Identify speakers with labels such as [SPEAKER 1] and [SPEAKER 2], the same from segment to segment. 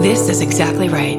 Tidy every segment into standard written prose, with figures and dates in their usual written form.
[SPEAKER 1] This is exactly right.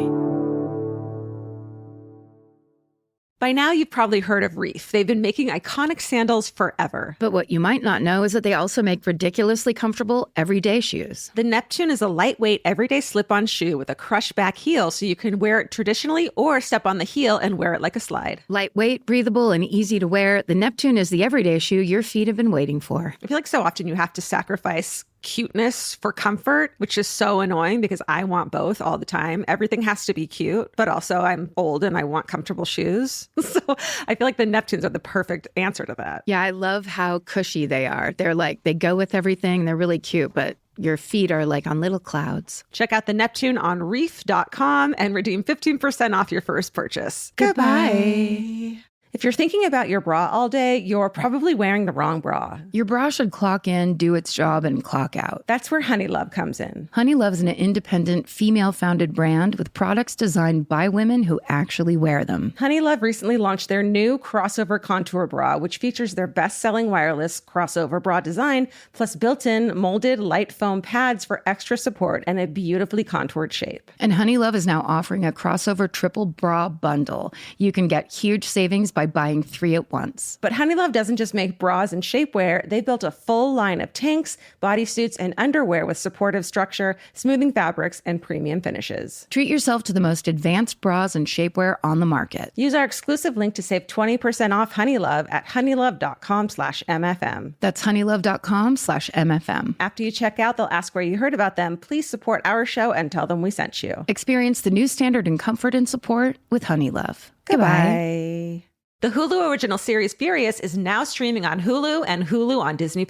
[SPEAKER 2] By now, you've probably heard of Reef. They've been making iconic sandals forever.
[SPEAKER 3] But what you might not know is that they also make ridiculously comfortable everyday shoes.
[SPEAKER 2] The Neptune is a lightweight, everyday slip-on shoe with a crushed back heel, so you can wear it traditionally or step on the heel and wear it like a slide.
[SPEAKER 3] Lightweight, breathable, and easy to wear, the Neptune is the everyday shoe your feet have been waiting for.
[SPEAKER 2] I feel like so often you have to sacrifice cuteness for comfort, which is so annoying because I want both all the time. Everything has to be cute, but also I'm old and I want comfortable shoes. So I feel like the Neptunes are the perfect answer to that.
[SPEAKER 3] Yeah, I love how cushy they are. They're like, they go with everything. They're really cute, but your feet are like on little clouds.
[SPEAKER 2] Check out the Neptune on reef.com and redeem 15% off your first purchase.
[SPEAKER 3] Goodbye.
[SPEAKER 2] If you're thinking about your bra all day, you're probably wearing the wrong bra.
[SPEAKER 3] Your bra should clock in, do its job, and clock out.
[SPEAKER 2] That's where Honeylove comes in.
[SPEAKER 3] Honeylove is an independent, female-founded brand with products designed by women who actually wear them.
[SPEAKER 2] Honeylove recently launched their new crossover contour bra, which features their best-selling wireless crossover bra design, plus built-in molded light foam pads for extra support and a beautifully contoured shape.
[SPEAKER 3] And Honeylove is now offering a crossover triple bra bundle. You can get huge savings by buying 3 at once.
[SPEAKER 2] But Honeylove doesn't just make bras and shapewear. They built a full line of tanks, bodysuits, and underwear with supportive structure, smoothing fabrics, and premium finishes.
[SPEAKER 3] Treat yourself to the most advanced bras and shapewear on the market.
[SPEAKER 2] Use our exclusive link to save 20% off Honeylove at honeylove.com/MFM.
[SPEAKER 3] That's honeylove.com/MFM.
[SPEAKER 2] After you check out, they'll ask where you heard about them. Please support our show and tell them we sent you.
[SPEAKER 3] Experience the new standard in comfort and support with Honeylove.
[SPEAKER 2] Goodbye. The Hulu original series Furious is now streaming on Hulu and Hulu on Disney+.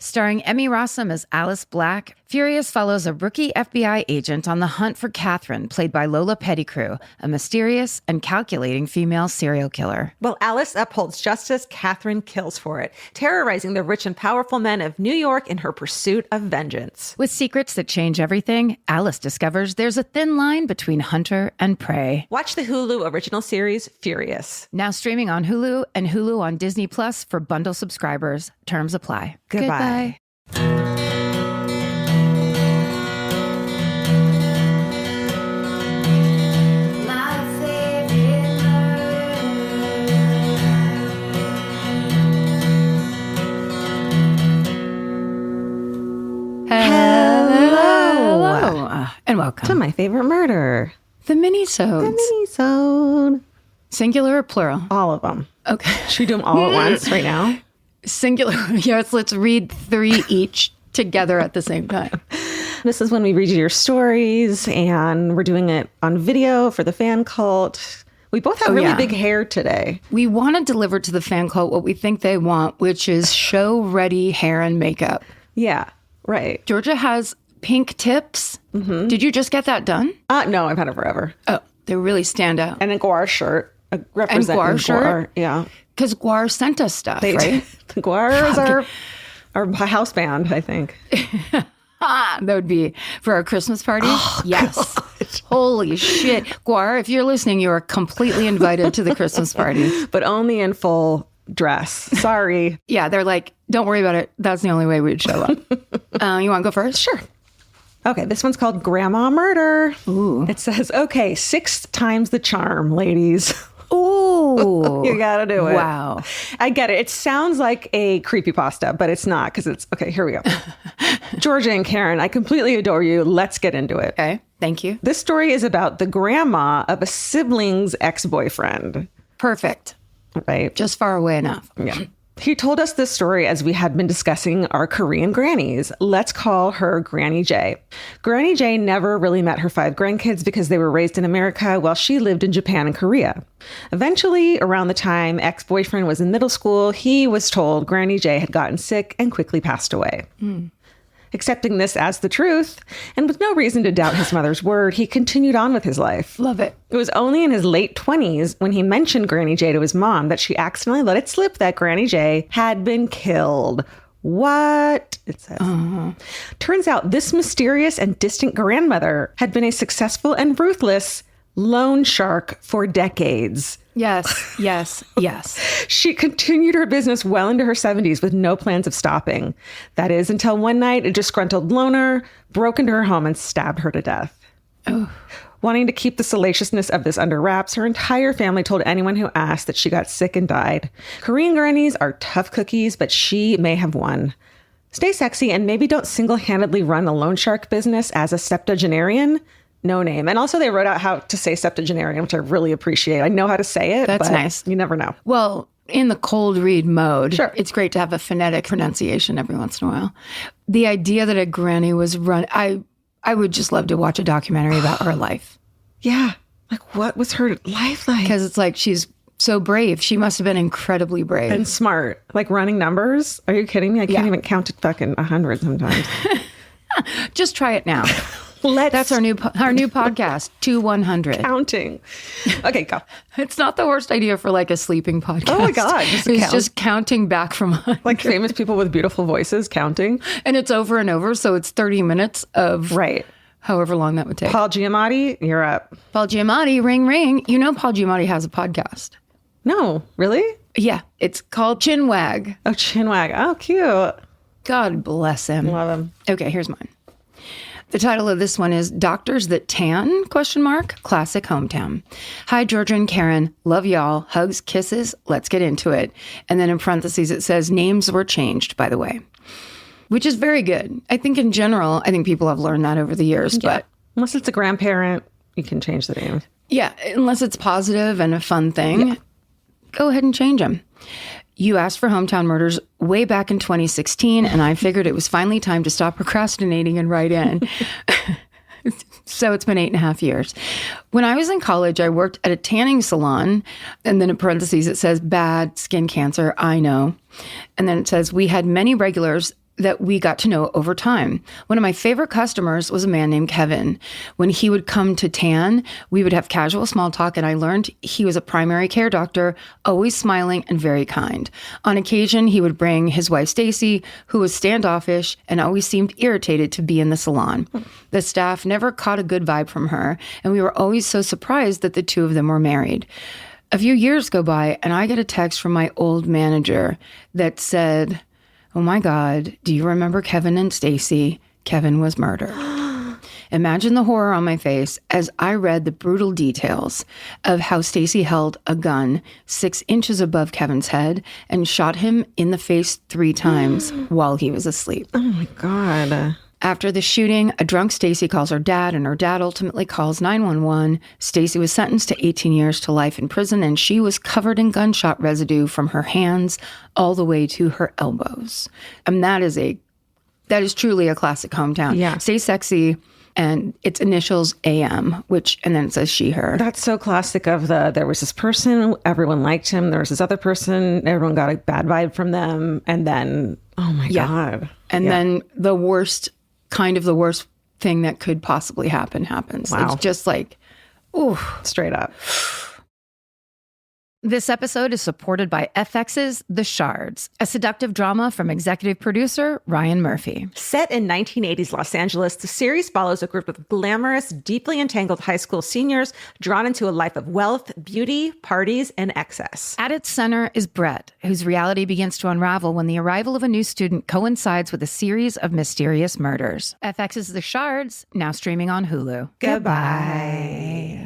[SPEAKER 3] Starring Emmy Rossum as Alice Black, Furious follows a rookie FBI agent on the hunt for Catherine, played by Lola Pettigrew, a mysterious and calculating female serial killer.
[SPEAKER 2] While Alice upholds justice, Catherine kills for it, terrorizing the rich and powerful men of New York in her pursuit of vengeance.
[SPEAKER 3] With secrets that change everything, Alice discovers there's a thin line between hunter and prey.
[SPEAKER 2] Watch the Hulu original series Furious.
[SPEAKER 3] Now streaming on Hulu and Hulu on Disney Plus for bundle subscribers. Terms apply.
[SPEAKER 2] Goodbye.
[SPEAKER 3] Hello. And welcome
[SPEAKER 2] to my favorite murder.
[SPEAKER 3] The Minisodes.
[SPEAKER 2] The Minisode.
[SPEAKER 3] Singular or plural?
[SPEAKER 2] All of them.
[SPEAKER 3] Okay.
[SPEAKER 2] Should we do them all at once right now?
[SPEAKER 3] Singular. Yes, let's read 3 each together at the same time.
[SPEAKER 2] This is when we read you your stories, and we're doing it on video for the fan cult. We both have really big hair today.
[SPEAKER 3] We want to deliver to the fan cult what we think they want, which is show-ready hair and makeup.
[SPEAKER 2] Yeah, right.
[SPEAKER 3] Georgia has pink tips. Mm-hmm. Did you just get that done?
[SPEAKER 2] No, I've had it forever.
[SPEAKER 3] Oh, they really stand out.
[SPEAKER 2] And a Guar shirt. Representing
[SPEAKER 3] Guar shirt?
[SPEAKER 2] Yeah.
[SPEAKER 3] Because Guar sent us stuff, right?
[SPEAKER 2] Guar is our house band, I think.
[SPEAKER 3] That would be for our Christmas party. Oh, yes. God. Holy shit. Guar, if you're listening, you are completely invited to the Christmas party.
[SPEAKER 2] But only in full dress. Sorry.
[SPEAKER 3] Yeah, they're like, don't worry about it. That's the only way we'd show up. You want to go first?
[SPEAKER 2] Sure. Okay, this one's called Grandma Murder.
[SPEAKER 3] Ooh.
[SPEAKER 2] It says, okay, 6 times the charm, ladies.
[SPEAKER 3] Ooh.
[SPEAKER 2] You gotta do it.
[SPEAKER 3] Wow.
[SPEAKER 2] I get it. It sounds like a creepypasta, but it's not, because it's, okay, here we go. Georgia and Karen, I completely adore you. Let's get into it.
[SPEAKER 3] Okay, thank you.
[SPEAKER 2] This story is about the grandma of a sibling's ex-boyfriend.
[SPEAKER 3] Perfect.
[SPEAKER 2] Right?
[SPEAKER 3] Just far away enough.
[SPEAKER 2] Yeah. He told us this story as we had been discussing our Korean grannies. Let's call her Granny J. Granny J never really met her 5 grandkids because they were raised in America while she lived in Japan and Korea. Eventually, around the time ex-boyfriend was in middle school, he was told Granny J had gotten sick and quickly passed away. Accepting this as the truth, and with no reason to doubt his mother's word, he continued on with his life.
[SPEAKER 3] Love it.
[SPEAKER 2] It was only in his late 20s when he mentioned Granny J to his mom that she accidentally let it slip that Granny J had been killed. What? It says. Turns out this mysterious and distant grandmother had been a successful and ruthless loan shark for decades.
[SPEAKER 3] Yes, yes, yes.
[SPEAKER 2] She continued her business well into her 70s with no plans of stopping. That is, until one night, a disgruntled loner broke into her home and stabbed her to death. Wanting to keep the salaciousness of this under wraps, her entire family told anyone who asked that she got sick and died. Korean grannies are tough cookies, but she may have won. Stay sexy and maybe don't single-handedly run a loan shark business as a septuagenarian. No name. And also they wrote out how to say septuagenarian, which I really appreciate. I know how to say it,
[SPEAKER 3] That's
[SPEAKER 2] but
[SPEAKER 3] nice.
[SPEAKER 2] You never know.
[SPEAKER 3] Well, in the cold read mode,
[SPEAKER 2] Sure.
[SPEAKER 3] It's great to have a phonetic pronunciation every once in a while. The idea that a granny was I would just love to watch a documentary about her life.
[SPEAKER 2] Yeah. Like, what was her life like?
[SPEAKER 3] Because it's like she's so brave. She must have been incredibly brave.
[SPEAKER 2] And smart. Like running numbers? Are you kidding me? I can't even count to fucking 100 sometimes.
[SPEAKER 3] Just try it now. That's our new podcast, 2-100.
[SPEAKER 2] Counting. Okay, go.
[SPEAKER 3] It's not the worst idea for like a sleeping podcast.
[SPEAKER 2] Oh my God.
[SPEAKER 3] It's just counting back from 100.
[SPEAKER 2] Like famous people with beautiful voices counting.
[SPEAKER 3] And it's over and over. So it's 30 minutes of
[SPEAKER 2] Right.
[SPEAKER 3] however long that would take.
[SPEAKER 2] Paul Giamatti, you're up.
[SPEAKER 3] Paul Giamatti, ring, ring. You know Paul Giamatti has a podcast.
[SPEAKER 2] No, really?
[SPEAKER 3] Yeah, it's called Chinwag.
[SPEAKER 2] Oh, Chinwag. Oh, cute.
[SPEAKER 3] God bless him.
[SPEAKER 2] Love him.
[SPEAKER 3] Okay, here's mine. The title of this one is Doctors That Tan? Classic Hometown. Hi, Georgia and Karen. Love y'all. Hugs, kisses. Let's get into it. And then in parentheses, it says names were changed, by the way, which is very good. I think in general, I think people have learned that over the years, but
[SPEAKER 2] Unless it's a grandparent, you can change the name.
[SPEAKER 3] yeah, unless it's positive and a fun thing, go ahead and change them. You asked for Hometown Murders way back in 2016, and I figured it was finally time to stop procrastinating and write in. So it's been 8.5 years. When I was in college, I worked at a tanning salon, and then in parentheses, it says bad skin cancer, I know. And then it says we had many regulars that we got to know over time. One of my favorite customers was a man named Kevin. When he would come to tan, we would have casual small talk, and I learned he was a primary care doctor, always smiling and very kind. On occasion, he would bring his wife, Stacy, who was standoffish and always seemed irritated to be in the salon. The staff never caught a good vibe from her, and we were always so surprised that the two of them were married. A few years go by, and I get a text from my old manager that said, "Oh my God, do you remember Kevin and Stacy? Kevin was murdered." Imagine the horror on my face as I read the brutal details of how Stacy held a gun 6 inches above Kevin's head and shot him in the face 3 times while he was asleep.
[SPEAKER 2] Oh my God.
[SPEAKER 3] After the shooting, a drunk Stacy calls her dad, and her dad ultimately calls 911. Stacy was sentenced to 18 years to life in prison, and she was covered in gunshot residue from her hands all the way to her elbows. And that is truly a classic hometown.
[SPEAKER 2] Yeah.
[SPEAKER 3] Stay sexy, and its initials AM, and then it says she, her.
[SPEAKER 2] That's so classic of there was this person, everyone liked him. There was this other person, everyone got a bad vibe from them. And then, oh my God.
[SPEAKER 3] And then the worst thing that could possibly happens.
[SPEAKER 2] Wow.
[SPEAKER 3] It's just like, ooh.
[SPEAKER 2] Straight up.
[SPEAKER 3] This episode is supported by FX's The Shards, a seductive drama from executive producer Ryan Murphy.
[SPEAKER 2] Set in 1980s Los Angeles, the series follows a group of glamorous, deeply entangled high school seniors drawn into a life of wealth, beauty, parties, and excess.
[SPEAKER 3] At its center is Brett, whose reality begins to unravel when the arrival of a new student coincides with a series of mysterious murders. FX's The Shards, now streaming on Hulu.
[SPEAKER 2] Goodbye.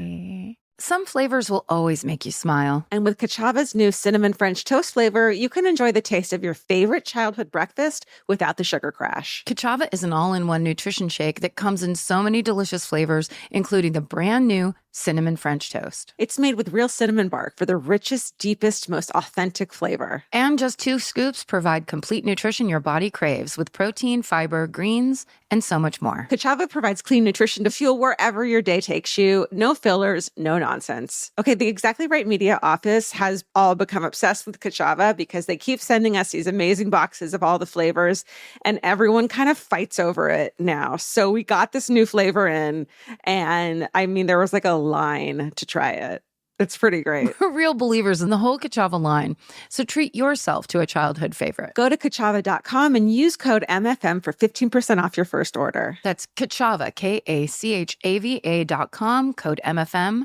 [SPEAKER 3] Some flavors will always make you smile.
[SPEAKER 2] And with Kachava's new cinnamon French toast flavor, you can enjoy the taste of your favorite childhood breakfast without the sugar crash.
[SPEAKER 3] Kachava is an all-in-one nutrition shake that comes in so many delicious flavors, including the brand new cinnamon French toast.
[SPEAKER 2] It's made with real cinnamon bark for the richest, deepest, most authentic flavor.
[SPEAKER 3] And just 2 scoops provide complete nutrition your body craves with protein, fiber, greens, and so much more.
[SPEAKER 2] Kachava provides clean nutrition to fuel wherever your day takes you. No fillers, no nonsense. Okay, the Exactly Right Media office has all become obsessed with Kachava because they keep sending us these amazing boxes of all the flavors, and everyone kind of fights over it now. So we got this new flavor in, and I mean, there was like a line to try it. It's pretty great.
[SPEAKER 3] We're real believers in the whole Kachava line, so treat yourself to a childhood favorite.
[SPEAKER 2] Go to Kachava.com and use code MFM for 15% off your first order.
[SPEAKER 3] That's Kachava, Kachava.com, code MFM.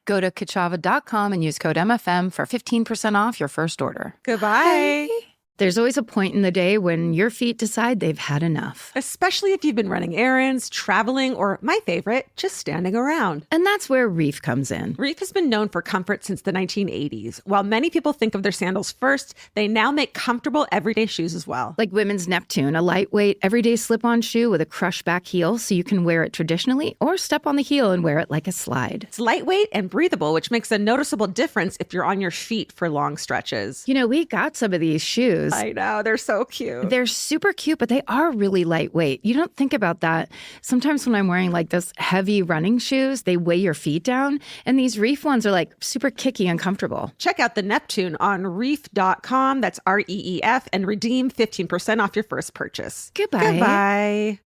[SPEAKER 3] Go to Kachava.com and use code MFM for 15% off your first order.
[SPEAKER 2] Goodbye.
[SPEAKER 3] Bye. There's always a point in the day when your feet decide they've had enough.
[SPEAKER 2] Especially if you've been running errands, traveling, or my favorite, just standing around.
[SPEAKER 3] And that's where Reef comes in.
[SPEAKER 2] Reef has been known for comfort since the 1980s. While many people think of their sandals first, they now make comfortable everyday shoes as well.
[SPEAKER 3] Like Women's Neptune, a lightweight, everyday slip-on shoe with a crush-back heel so you can wear it traditionally or step on the heel and wear it like a slide.
[SPEAKER 2] It's lightweight and breathable, which makes a noticeable difference if you're on your feet for long stretches.
[SPEAKER 3] You know, we got some of these shoes.
[SPEAKER 2] I know, they're so cute.
[SPEAKER 3] They're super cute, but they are really lightweight. You don't think about that. Sometimes when I'm wearing like those heavy running shoes, they weigh your feet down. And these Reef ones are like super kicky and comfortable.
[SPEAKER 2] Check out the Neptune on reef.com. That's REEF, and redeem 15% off your first purchase.
[SPEAKER 3] Goodbye.
[SPEAKER 2] Goodbye.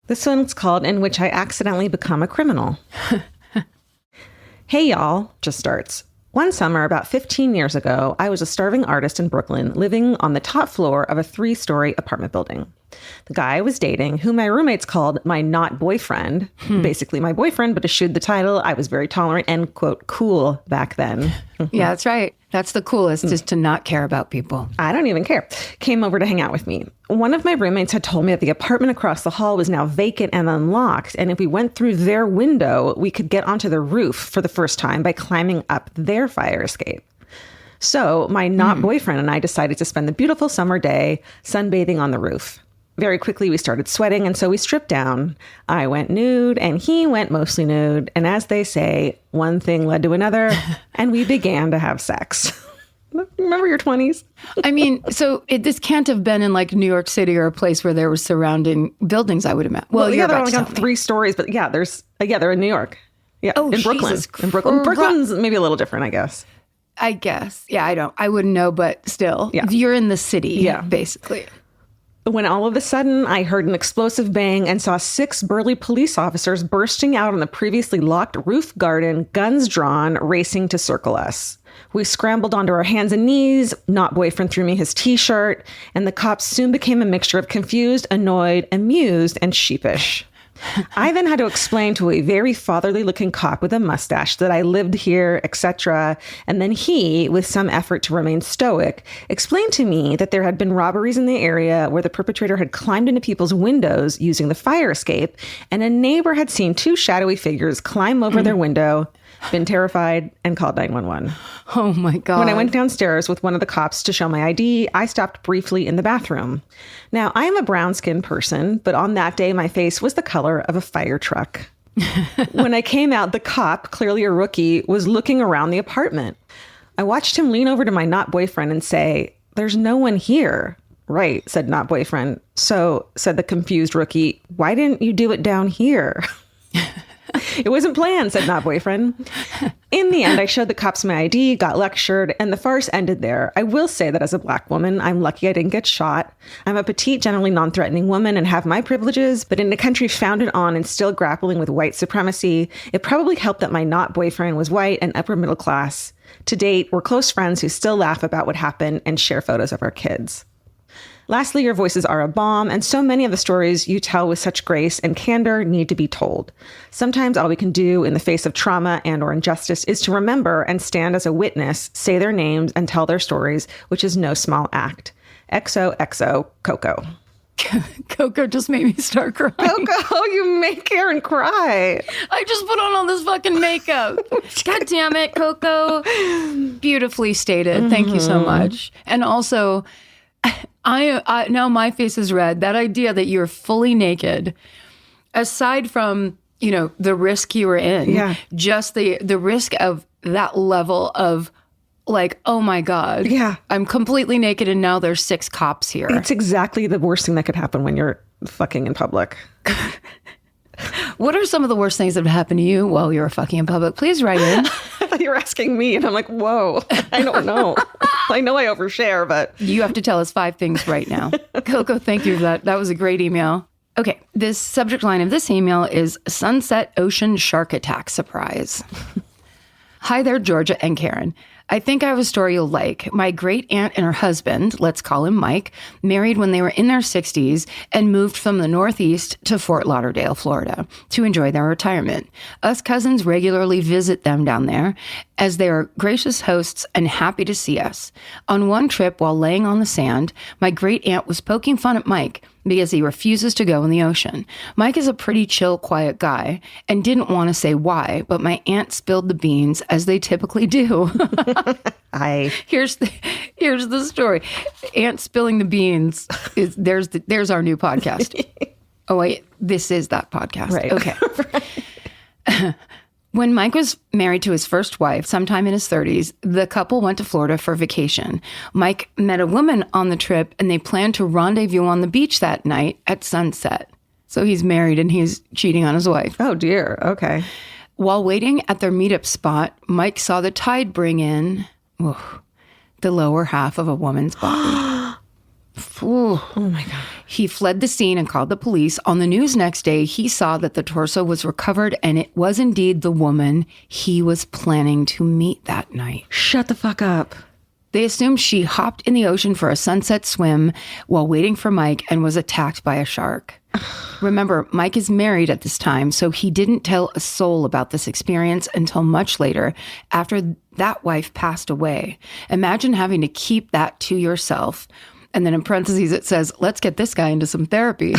[SPEAKER 2] This one's called In Which I Accidentally Become a Criminal. Hey, y'all, just starts. One summer, about 15 years ago, I was a starving artist in Brooklyn living on the top floor of a 3-story apartment building. The guy I was dating, who my roommates called my not boyfriend, basically my boyfriend, but eschewed the title. I was very tolerant and, quote, cool back then.
[SPEAKER 3] Yeah, that's right. That's the coolest, is to not care about people.
[SPEAKER 2] I don't even care. Came over to hang out with me. One of my roommates had told me that the apartment across the hall was now vacant and unlocked, and if we went through their window, we could get onto the roof for the first time by climbing up their fire escape. So my not boyfriend and I decided to spend the beautiful summer day sunbathing on the roof. Very quickly, we started sweating, and so we stripped down. I went nude, and he went mostly nude. And as they say, one thing led to another, and we began to have sex. Remember your 20s?
[SPEAKER 3] I mean, so this can't have been in like New York City or a place where there were surrounding buildings, I would imagine. Well,
[SPEAKER 2] yeah, they're only on 3 stories, but yeah, they're in New York. Yeah,
[SPEAKER 3] oh,
[SPEAKER 2] in Brooklyn.
[SPEAKER 3] Jesus
[SPEAKER 2] in Brooklyn. Brooklyn's maybe a little different, I guess.
[SPEAKER 3] I guess. Yeah, I wouldn't know, but still.
[SPEAKER 2] Yeah.
[SPEAKER 3] You're in the city, basically.
[SPEAKER 2] When all of a sudden I heard an explosive bang and saw 6 burly police officers bursting out on the previously locked roof garden, guns drawn, racing to circle us. We scrambled onto our hands and knees. Not boyfriend threw me his t-shirt, and the cops soon became a mixture of confused, annoyed, amused, and sheepish. I then had to explain to a very fatherly-looking cop with a mustache that I lived here, etc. And then he, with some effort to remain stoic, explained to me that there had been robberies in the area where the perpetrator had climbed into people's windows using the fire escape, and a neighbor had seen 2 shadowy figures climb over their window, been terrified, and called 911.
[SPEAKER 3] Oh my God.
[SPEAKER 2] When I went downstairs with one of the cops to show my ID, I stopped briefly in the bathroom. Now, I am a brown-skinned person, but on that day, my face was the color of a fire truck. When I came out, the cop, clearly a rookie, was looking around the apartment. I watched him lean over to my not boyfriend and say, "There's no one here." "Right," said not boyfriend. "So," said the confused rookie, "why didn't you do it down here?" "It wasn't planned," said not boyfriend. In the end, I showed the cops my ID, got lectured, and the farce ended there. I will say that as a Black woman, I'm lucky I didn't get shot. I'm a petite, generally non-threatening woman and have my privileges, but in a country founded on and still grappling with white supremacy, it probably helped that my not boyfriend was white and upper middle class. To date, we're close friends who still laugh about what happened and share photos of our kids. Lastly, your voices are a balm, and so many of the stories you tell with such grace and candor need to be told. Sometimes all we can do in the face of trauma and or injustice is to remember and stand as a witness, say their names, and tell their stories, which is no small act. XOXO, Coco.
[SPEAKER 3] Coco just made me start crying.
[SPEAKER 2] Coco, you make Karen cry.
[SPEAKER 3] I just put on all this fucking makeup. God damn it, Coco. Beautifully stated. Thank you so much. And also, I now my face is red. That idea that you're fully naked, aside from, the risk you were in, just the risk of that level of like, oh my God, I'm completely naked and now there's 6 cops here.
[SPEAKER 2] It's exactly the worst thing that could happen when you're fucking in public.
[SPEAKER 3] What are some of the worst things that have happened to you while you were fucking in public? Please write in.
[SPEAKER 2] I thought you were asking me, and I'm like, whoa, I don't know. I know I overshare, but...
[SPEAKER 3] You have to tell us 5 things right now. Coco, thank you for that. That was a great email. Okay, this subject line of this email is Sunset Ocean Shark Attack Surprise. Hi there, Georgia and Karen. I think I have a story you'll like. My great aunt and her husband, let's call him Mike, married when they were in their 60s and moved from the Northeast to Fort Lauderdale, Florida, to enjoy their retirement. Us cousins regularly visit them down there, as they are gracious hosts and happy to see us. On one trip, while laying on the sand, my great aunt was poking fun at Mike because he refuses to go in the ocean. Mike is a pretty chill, quiet guy and didn't want to say why, but my aunt spilled the beans, as they typically do. Here's the story. Aunt spilling the beans is there's our new podcast. Oh wait, this is that podcast.
[SPEAKER 2] Right.
[SPEAKER 3] Okay. When Mike was married to his first wife, sometime in his 30s, the couple went to Florida for vacation. Mike met a woman on the trip, and they planned to rendezvous on the beach that night at sunset. So he's married and he's cheating on his wife.
[SPEAKER 2] Oh, dear. Okay.
[SPEAKER 3] While waiting at their meetup spot, Mike saw the tide bring in the lower half of a woman's body.
[SPEAKER 2] Oh, my God.
[SPEAKER 3] He fled the scene and called the police. On the news next day, he saw that the torso was recovered, and it was indeed the woman he was planning to meet that night.
[SPEAKER 2] Shut the fuck up.
[SPEAKER 3] They assumed she hopped in the ocean for a sunset swim while waiting for Mike and was attacked by a shark. Remember, Mike is married at this time, so he didn't tell a soul about this experience until much later, after that wife passed away. Imagine having to keep that to yourself. And then in parentheses, it says, let's get this guy into some therapy.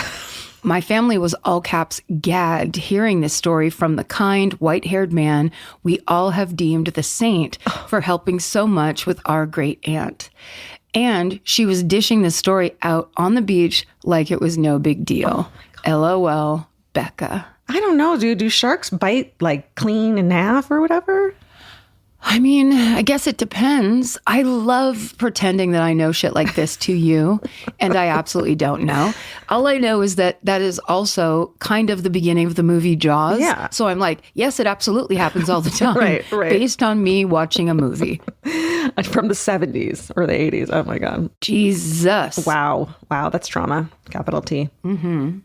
[SPEAKER 3] My family was all caps gagged hearing this story from the kind, white-haired man we all have deemed the saint for helping so much with our great aunt. And she was dishing this story out on the beach like it was no big deal. LOL, Becca.
[SPEAKER 2] I don't know, dude. Do sharks bite like clean in half or whatever?
[SPEAKER 3] I mean, I guess it depends. I love pretending that I know shit like this to you, and I absolutely don't know. All I know is that is also kind of the beginning of the movie Jaws.
[SPEAKER 2] Yeah.
[SPEAKER 3] So I'm like, yes, it absolutely happens all the time.
[SPEAKER 2] Right.
[SPEAKER 3] Based on me watching a movie.
[SPEAKER 2] From the 70s or the 80s. Oh, my God.
[SPEAKER 3] Jesus.
[SPEAKER 2] Wow. That's trauma. Capital T.
[SPEAKER 3] Mm-hmm.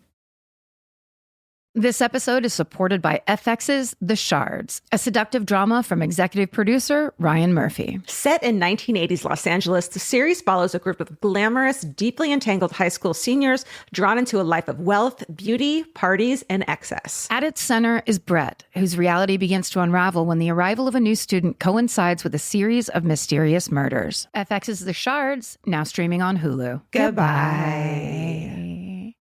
[SPEAKER 3] This episode is supported by FX's The Shards, a seductive drama from executive producer Ryan Murphy.
[SPEAKER 2] Set in 1980s Los Angeles, the series follows a group of glamorous, deeply entangled high school seniors drawn into a life of wealth, beauty, parties, and excess.
[SPEAKER 3] At its center is Brett, whose reality begins to unravel when the arrival of a new student coincides with a series of mysterious murders. FX's The Shards, now streaming on Hulu.
[SPEAKER 2] Goodbye.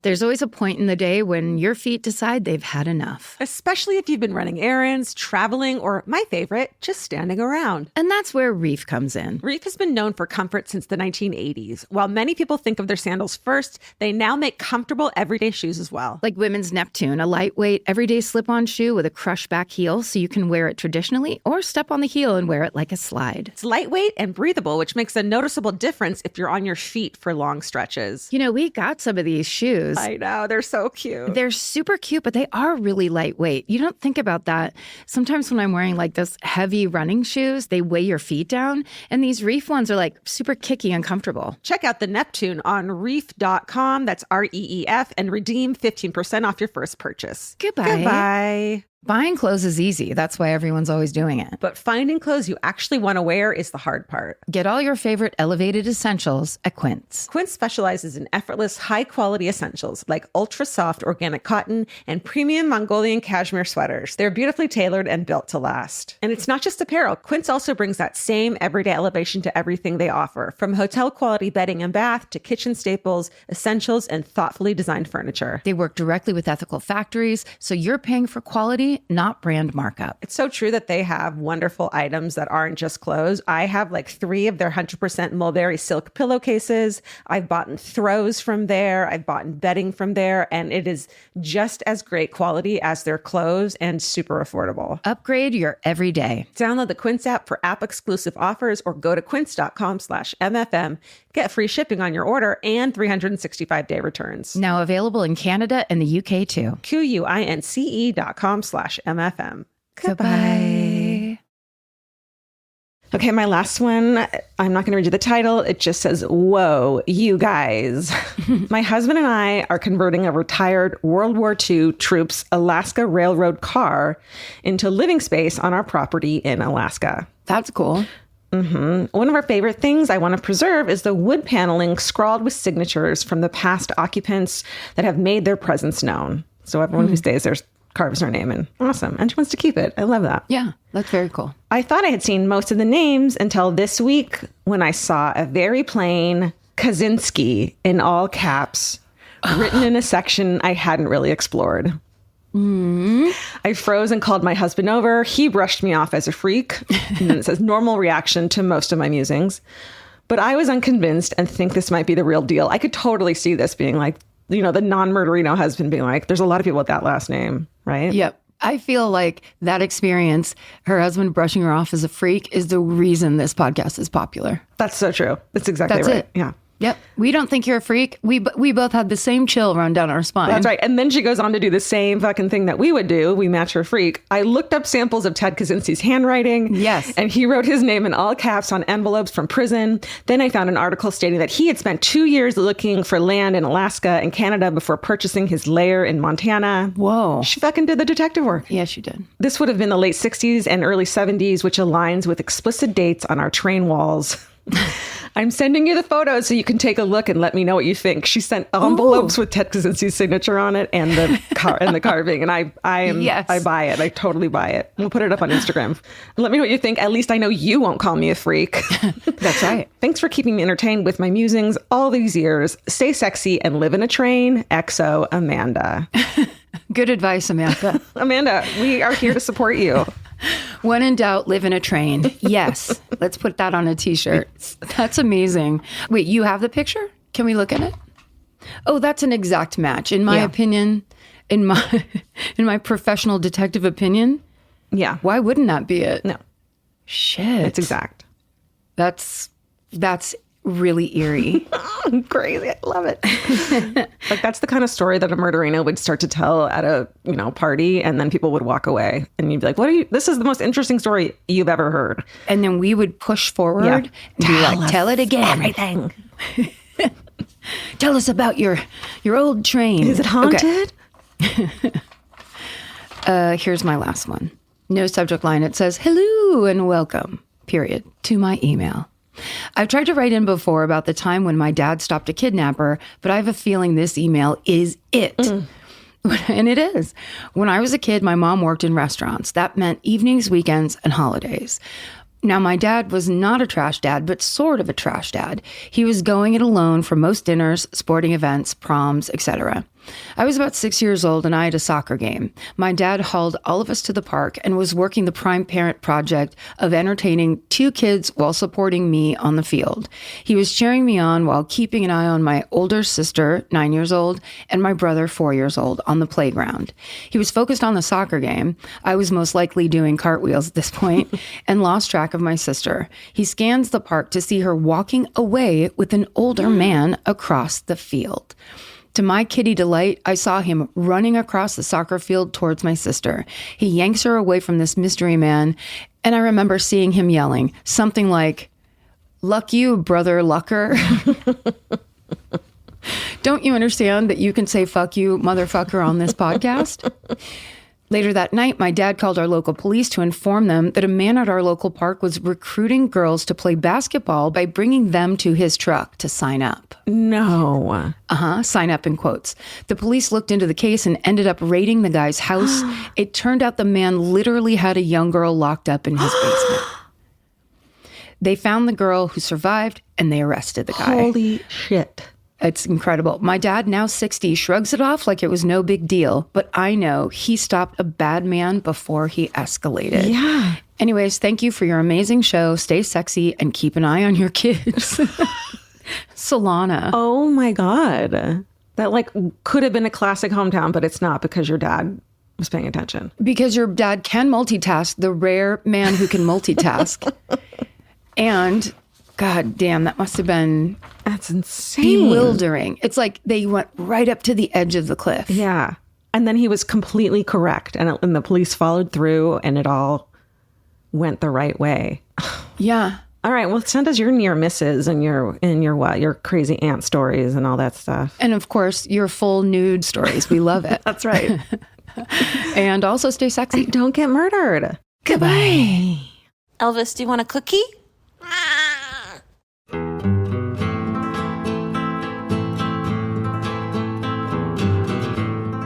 [SPEAKER 3] There's always a point in the day when your feet decide they've had enough.
[SPEAKER 2] Especially if you've been running errands, traveling, or my favorite, just standing around.
[SPEAKER 3] And that's where Reef comes in.
[SPEAKER 2] Reef has been known for comfort since the 1980s. While many people think of their sandals first, they now make comfortable everyday shoes as well.
[SPEAKER 3] Like women's Neptune, a lightweight, everyday slip-on shoe with a crush back heel so you can wear it traditionally or step on the heel and wear it like a slide.
[SPEAKER 2] It's lightweight and breathable, which makes a noticeable difference if you're on your feet for long stretches.
[SPEAKER 3] You know, we got some of these shoes.
[SPEAKER 2] I know, they're so cute.
[SPEAKER 3] They're super cute, but they are really lightweight. You don't think about that. Sometimes when I'm wearing like this heavy running shoes, they weigh your feet down. And these Reef ones are like super kicky and comfortable.
[SPEAKER 2] Check out the Neptune on reef.com. That's REEF, and redeem 15% off your first purchase.
[SPEAKER 3] Goodbye. Buying clothes is easy. That's why everyone's always doing it.
[SPEAKER 2] But finding clothes you actually want to wear is the hard part.
[SPEAKER 3] Get all your favorite elevated essentials at Quince.
[SPEAKER 2] Quince specializes in effortless, high-quality essentials like ultra-soft organic cotton and premium Mongolian cashmere sweaters. They're beautifully tailored and built to last. And it's not just apparel. Quince also brings that same everyday elevation to everything they offer, from hotel-quality bedding and bath to kitchen staples, essentials, and thoughtfully designed furniture.
[SPEAKER 3] They work directly with ethical factories, so you're paying for quality, not brand markup.
[SPEAKER 2] It's so true that they have wonderful items that aren't just clothes. I have like 3 of their 100% mulberry silk pillowcases. I've bought throws from there. I've bought bedding from there. And it is just as great quality as their clothes and super affordable.
[SPEAKER 3] Upgrade your everyday.
[SPEAKER 2] Download the Quince app for app-exclusive offers or go to quince.com/MFM. Get free shipping on your order and 365-day returns.
[SPEAKER 3] Now available in Canada and the UK too.
[SPEAKER 2] QUINCE.com/MFM. Goodbye. Okay, my last one. I'm not going to read you the title. It just says, whoa, you guys. My husband and I are converting a retired World War II troops Alaska Railroad car into living space on our property in Alaska.
[SPEAKER 3] That's cool.
[SPEAKER 2] One of our favorite things I want to preserve is the wood paneling scrawled with signatures from the past occupants that have made their presence known. So everyone who stays there carves her name in. Awesome. And she wants to keep it. I love that.
[SPEAKER 3] Yeah, that's very cool.
[SPEAKER 2] I thought I had seen most of the names until this week when I saw a very plain Kaczynski in all caps written in a section I hadn't really explored. I froze and called my husband over. He brushed me off as a freak. And then it says normal reaction to most of my musings. But I was unconvinced and think this might be the real deal. I could totally see this being like, the non-murderino husband being like, there's a lot of people with that last name, right?
[SPEAKER 3] Yep. I feel like that experience, her husband brushing her off as a freak, is the reason this podcast is popular.
[SPEAKER 2] That's so true. That's exactly right.
[SPEAKER 3] It.
[SPEAKER 2] Yeah.
[SPEAKER 3] Yep. We don't think you're a freak. We both had the same chill run down our spine.
[SPEAKER 2] That's right. And then she goes on to do the same fucking thing that we would do. We match her freak. I looked up samples of Ted Kaczynski's handwriting.
[SPEAKER 3] Yes.
[SPEAKER 2] And he wrote his name in all caps on envelopes from prison. Then I found an article stating that he had spent 2 years looking for land in Alaska and Canada before purchasing his lair in Montana.
[SPEAKER 3] Whoa.
[SPEAKER 2] She fucking did the detective work.
[SPEAKER 3] Yes, she did.
[SPEAKER 2] This would have been the late 60s and early 70s, which aligns with explicit dates on our train walls. I'm sending you the photos so you can take a look and let me know what you think. She sent envelopes with Ted Kaczynski's signature on it and the carving, and I buy it. I totally buy it. We'll put it up on Instagram. Let me know what you think. At least I know you won't call me a freak.
[SPEAKER 3] That's right.
[SPEAKER 2] Thanks for keeping me entertained with my musings all these years. Stay sexy and live in a train. XO, Amanda.
[SPEAKER 3] Good advice, Amanda.
[SPEAKER 2] Amanda, we are here to support you.
[SPEAKER 3] When in doubt, live in a train. Yes. Let's put that on a t-shirt. That's amazing. Wait, you have the picture? Can we look at it? Oh, that's an exact match. In my opinion, in my professional detective opinion.
[SPEAKER 2] Yeah.
[SPEAKER 3] Why wouldn't that be it?
[SPEAKER 2] No.
[SPEAKER 3] Shit.
[SPEAKER 2] It's exact.
[SPEAKER 3] That's really eerie.
[SPEAKER 2] Crazy. I love it. Like that's the kind of story that a murderino would start to tell at a, party, and then people would walk away and you'd be like, this is the most interesting story you've ever heard.
[SPEAKER 3] And then we would push forward and be like, tell it again.
[SPEAKER 2] Everything.
[SPEAKER 3] Tell us about your old train.
[SPEAKER 2] Is it haunted?
[SPEAKER 3] Okay. Here's my last one. No subject line. It says, hello and welcome, period, to my email. I've tried to write in before about the time when my dad stopped a kidnapper, but I have a feeling this email is it. And it is. When I was a kid, my mom worked in restaurants. That meant evenings, weekends, and holidays. Now, my dad was not a trash dad, but sort of a trash dad. He was going it alone for most dinners, sporting events, proms, etc. I was about 6 years old and I had a soccer game. My dad hauled all of us to the park and was working the prime parent project of entertaining 2 kids while supporting me on the field. He was cheering me on while keeping an eye on my older sister, 9 years old, and my brother, 4 years old, on the playground. He was focused on the soccer game. I was most likely doing cartwheels at this point and lost track of my sister. He scans the park to see her walking away with an older man across the field. To my kitty delight, I saw him running across the soccer field towards my sister. He yanks her away from this mystery man, and I remember seeing him yelling something like, "Luck you, brother Lucker." Don't you understand that you can say fuck you, motherfucker, on this podcast? Later that night, my dad called our local police to inform them that a man at our local park was recruiting girls to play basketball by bringing them to his truck to sign up.
[SPEAKER 2] No.
[SPEAKER 3] Sign up in quotes. The police looked into the case and ended up raiding the guy's house. It turned out the man literally had a young girl locked up in his basement. They found the girl who survived and they arrested the guy.
[SPEAKER 2] Holy shit.
[SPEAKER 3] It's incredible. My dad, now 60, shrugs it off like it was no big deal, but I know he stopped a bad man before he escalated.
[SPEAKER 2] Yeah.
[SPEAKER 3] Anyways, thank you for your amazing show. Stay sexy and keep an eye on your kids. Solana.
[SPEAKER 2] Oh my God. That could have been a classic hometown, but it's not because your dad was paying attention.
[SPEAKER 3] Because your dad can multitask, the rare man who can multitask. And God damn, that must have been...
[SPEAKER 2] That's insane.
[SPEAKER 3] Bewildering. It's like they went right up to the edge of the cliff.
[SPEAKER 2] Yeah. And then he was completely correct. And the police followed through and it all went the right way.
[SPEAKER 3] Yeah.
[SPEAKER 2] All right. Well, send us your near misses and your crazy aunt stories and all that stuff.
[SPEAKER 3] And of course, your full nude stories. We love it.
[SPEAKER 2] That's right.
[SPEAKER 3] And also stay sexy.
[SPEAKER 2] Don't get murdered.
[SPEAKER 3] Goodbye.
[SPEAKER 1] Elvis, do you want a cookie?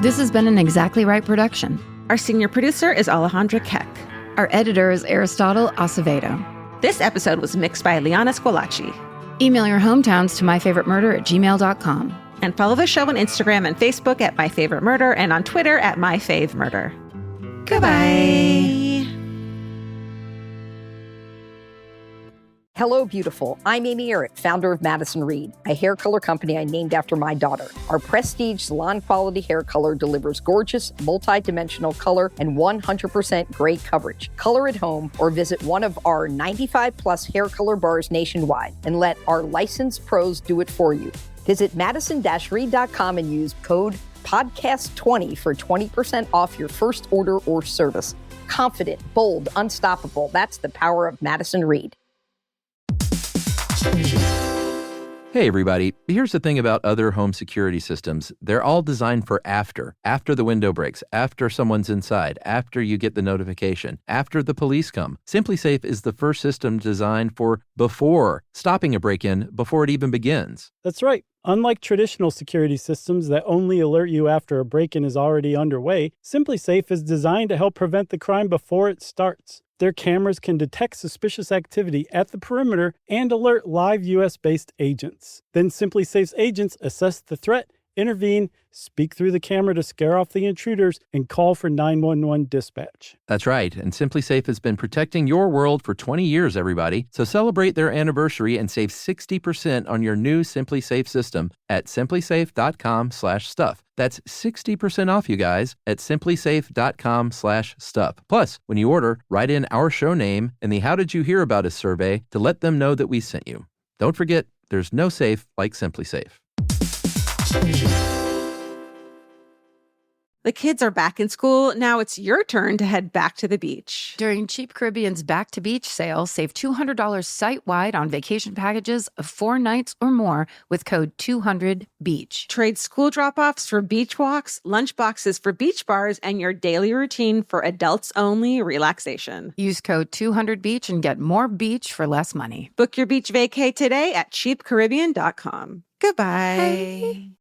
[SPEAKER 3] This has been an Exactly Right production.
[SPEAKER 2] Our senior producer is Alejandra Keck.
[SPEAKER 3] Our editor is Aristotle Acevedo.
[SPEAKER 2] This episode was mixed by Liana Squilacci.
[SPEAKER 3] Email your hometowns to myfavoritemurder@gmail.com.
[SPEAKER 2] And follow the show on Instagram and Facebook at myfavoritemurder and on Twitter at myfavemurder. Goodbye.
[SPEAKER 1] Hello, beautiful. I'm Amy Eric, founder of Madison Reed, a hair color company I named after my daughter. Our prestige salon quality hair color delivers gorgeous, multi-dimensional color and 100% gray coverage. Color at home or visit one of our 95 plus hair color bars nationwide and let our licensed pros do it for you. Visit madison-reed.com and use code podcast20 for 20% off your first order or service. Confident, bold, unstoppable. That's the power of Madison Reed.
[SPEAKER 4] Hey everybody, here's the thing about other home security systems. They're all designed for after the window breaks, after someone's inside, after you get the notification, after the police come. SimpliSafe is the first system designed for before, stopping a break-in before it even begins.
[SPEAKER 5] That's right. Unlike traditional security systems that only alert you after a break-in is already underway, SimpliSafe is designed to help prevent the crime before it starts. Their cameras can detect suspicious activity at the perimeter and alert live U.S.-based agents. Then SimpliSafe's agents assess the threat, intervene, speak through the camera to scare off the intruders, and call for 911 dispatch.
[SPEAKER 4] That's right, and SimpliSafe has been protecting your world for 20 years, everybody. So celebrate their anniversary and save 60% on your new SimpliSafe system at simplisafe.com/stuff. That's 60% off, you guys, at simplisafe.com/stuff. Plus, when you order, write in our show name and the How Did You Hear About Us survey to let them know that we sent you. Don't forget, there's no safe like SimpliSafe.
[SPEAKER 2] The kids are back in school. Now it's your turn to head back to the beach.
[SPEAKER 3] During Cheap Caribbean's Back to Beach sale, save $200 site-wide on vacation packages of 4 nights or more with code 200BEACH.
[SPEAKER 2] Trade school drop-offs for beach walks, lunch boxes for beach bars, and your daily routine for adults-only relaxation.
[SPEAKER 3] Use code 200BEACH and get more beach for less money.
[SPEAKER 2] Book your beach vacay today at cheapcaribbean.com. Goodbye.
[SPEAKER 3] Hey.